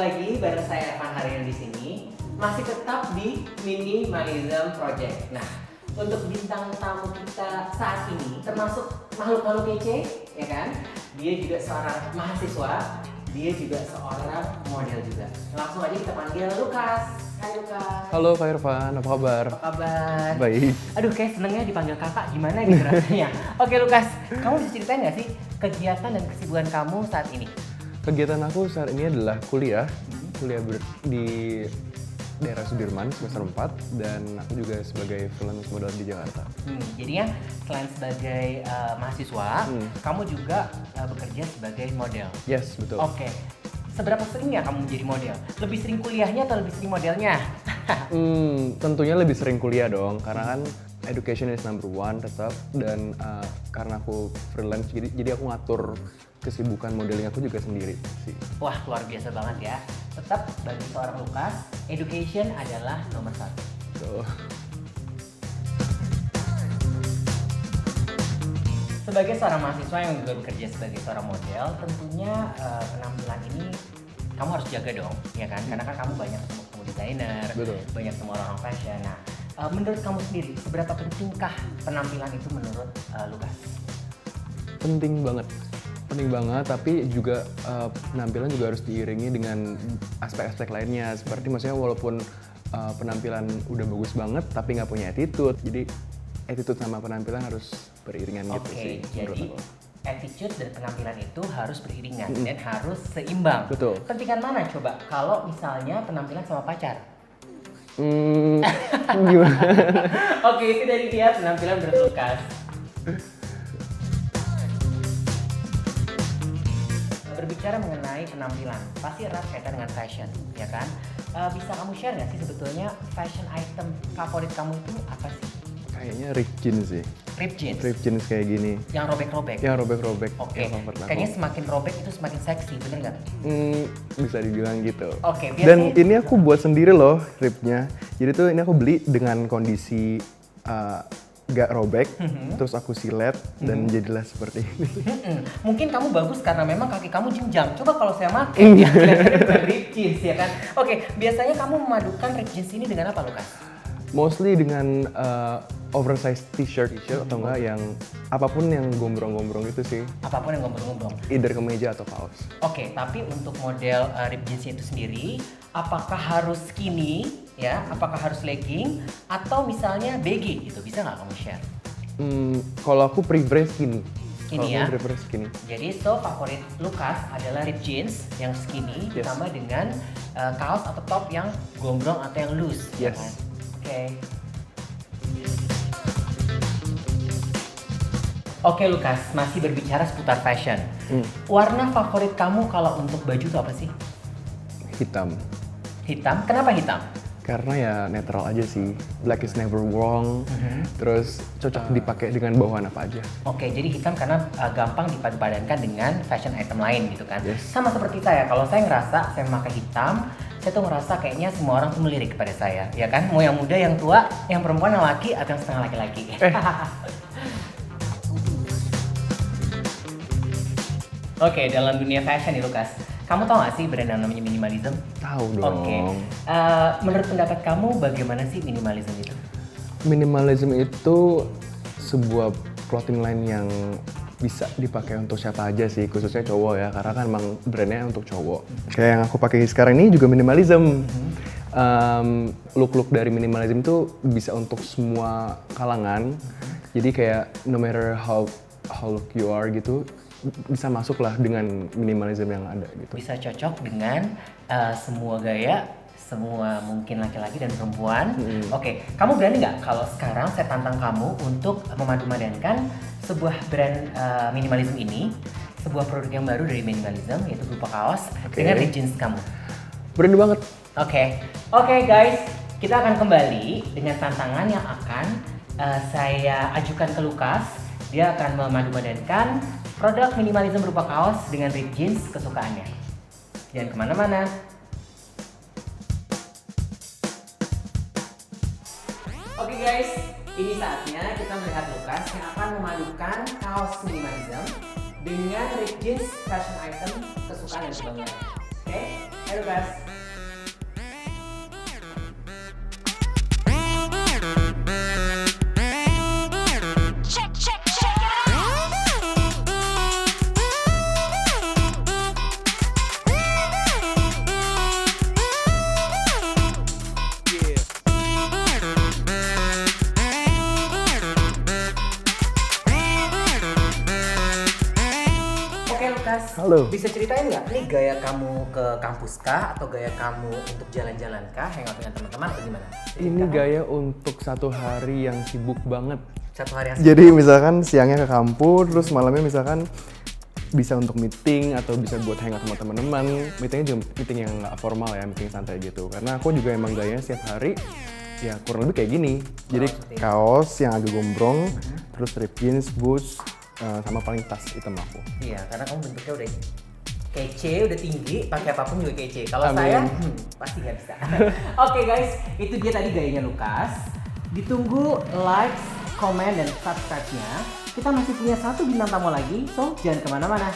lagi bareng saya Evan Haryan di sini, masih tetap di Minimalism Project. Nah, untuk bintang tamu kita saat ini termasuk makhluk-makhluk kece, ya kan? Dia juga seorang mahasiswa, dia juga seorang model juga. Langsung aja kita panggil Lukas. Hai Lukas. Halo Kak Irfan, apa kabar? Apa kabar? Baik. Aduh, kayak senengnya dipanggil kakak, gimana gitu rasanya. Oke Lukas, kamu bisa ceritain nggak sih kegiatan dan kesibukan kamu saat ini? Kegiatan aku saat ini adalah kuliah di daerah Sudirman semester 4 dan aku juga sebagai freelance model di Jakarta. Jadinya selain sebagai mahasiswa, kamu juga bekerja sebagai model. Yes, betul. Oke. Seberapa sering ya kamu menjadi model? Lebih sering kuliahnya atau lebih sering modelnya? Tentunya lebih sering kuliah dong, karena kan education is number one tetap, dan karena aku freelance jadi aku ngatur kesibukan modeling aku juga sendiri sih. Wah, luar biasa banget ya. Tetap bagi seorang Lukas, education adalah nomor satu. So, sebagai seorang mahasiswa yang juga bekerja sebagai seorang model, tentunya penampilan ini kamu harus jaga dong, ya kan? Karena kan kamu banyak ketemu desainer, Betul. banyak ketemu orang fashion. Nah, menurut kamu sendiri, seberapa pentingkah penampilan itu menurut Lukas? penting banget, tapi juga penampilan juga harus diiringi dengan aspek-aspek lainnya. Seperti maksudnya walaupun penampilan udah bagus banget tapi nggak punya attitude, jadi attitude sama penampilan harus beriringan gitu sih. Oke, jadi menurut aku. attitude dan penampilan itu harus beriringan dan harus seimbang. Betul. Pentingan mana coba kalau misalnya penampilan sama pacar? Gimana? Oke, itu dari dia penampilan menurut Lukas. Berbicara mengenai penampilan, pasti erat kaitan dengan fashion, ya kan? Bisa kamu share nggak sih sebetulnya fashion item favorit kamu itu apa sih? Kayaknya ripped jeans sih. Ripped jeans? Ripped jeans kayak gini. Yang robek-robek? Yang robek-robek. Oke, yang favorit aku. kayaknya semakin robek itu semakin seksi, bener nggak? Bisa dibilang gitu. Oke, Dan biasanya- ini aku buat sendiri loh ripnya. Jadi tuh ini aku beli dengan kondisi gak robek, terus aku silet dan jadilah seperti ini. Mungkin kamu bagus karena memang kaki kamu jenjang. Coba kalau saya pakai, ya kelihatannya bukan ripped jeans, ya kan? Oke, biasanya kamu memadukan ripped jeans ini dengan apa, Lukas? Mostly dengan oversized t-shirt atau enggak yang apapun yang gombrong-gombrong itu sih. Apapun yang gombrong-gombrong. Either kemeja atau kaos. Oke, tapi untuk model ripped jeans itu sendiri, apakah harus skinny, ya? Apakah harus legging, atau misalnya baggy gitu? Bisa nggak kamu share? Kalau aku prefer skinny. Skinny Kalau ya? aku prefer skinny. Jadi favorit Lukas adalah ripped jeans yang skinny Yes. ditambah dengan kaos atau top yang gombrong atau yang loose. ya Yes. kan? Oke. Oke Lukas, masih berbicara seputar fashion. Warna favorit kamu kalau untuk baju itu apa sih? Hitam. Hitam. Kenapa hitam? Karena ya netral aja sih. Black is never wrong. Terus cocok dipakai dengan bawahan apa aja. Oke, jadi hitam karena gampang dipadu-padankan dengan fashion item lain gitu kan. Yes. Sama seperti saya, kalau saya ngerasa saya memakai hitam, saya tuh ngerasa kayaknya semua orang tuh melirik kepada saya, ya kan? Mau yang muda, yang tua, yang perempuan, yang laki, atau yang setengah laki-laki. Oke, dalam dunia fashion nih Lukas, kamu tahu gak sih brand yang namanya minimalism? Tahu dong. Oke, menurut pendapat kamu bagaimana sih minimalism itu? Minimalism itu sebuah clothing line yang bisa dipakai untuk siapa aja sih, khususnya cowok ya, karena kan emang brandnya untuk cowok. Kayak yang aku pakai sekarang ini juga minimalism. Look-look dari minimalism itu bisa untuk semua kalangan. Jadi kayak no matter how look you are gitu, bisa masuk lah dengan minimalism yang ada gitu. Bisa cocok dengan semua gaya, semua mungkin laki-laki dan perempuan. Oke, kamu berani nggak kalau sekarang saya tantang kamu untuk memadu-madankan sebuah brand minimalism ini, sebuah produk yang baru dari minimalism yaitu berupa kaos dengan ripped jeans kamu. Berani banget. Oke guys, kita akan kembali dengan tantangan yang akan saya ajukan ke Lukas. Dia akan memadu-madankan produk minimalism berupa kaos dengan ripped jeans kesukaannya. Jangan kemana-mana. Oke guys, ini saatnya kita melihat Lukas yang akan memadukan kaos minimalism dengan ripped jeans fashion item kesukaan dan kebanggaan. Oke? Hai Lukas. Oke Lukas, Halo. bisa ceritain nggak nih gaya kamu ke kampus kah atau gaya kamu untuk jalan-jalan kah, hangout dengan teman-teman atau gimana? Ini gaya untuk satu hari yang sibuk banget. Satu hari yang Jadi misalkan siangnya ke kampus, terus malamnya misalkan bisa untuk meeting atau bisa buat hangout sama teman-teman. Meetingnya juga meeting yang nggak formal ya, meeting santai gitu. Karena aku juga emang gayanya setiap hari ya kurang lebih kayak gini. Jadi kaos yang agak gombrong, terus ripped jeans, boots, sama paling tas hitam aku. Iya, karena kamu bentuknya udah kece, udah tinggi, pakai apapun juga kece. Kalau Amin. saya, pasti nggak bisa. Oke guys, itu dia tadi gayanya Lukas. Ditunggu likes, komen, dan subscribe-nya. Kita masih punya satu bintang tamu lagi, so jangan kemana-mana.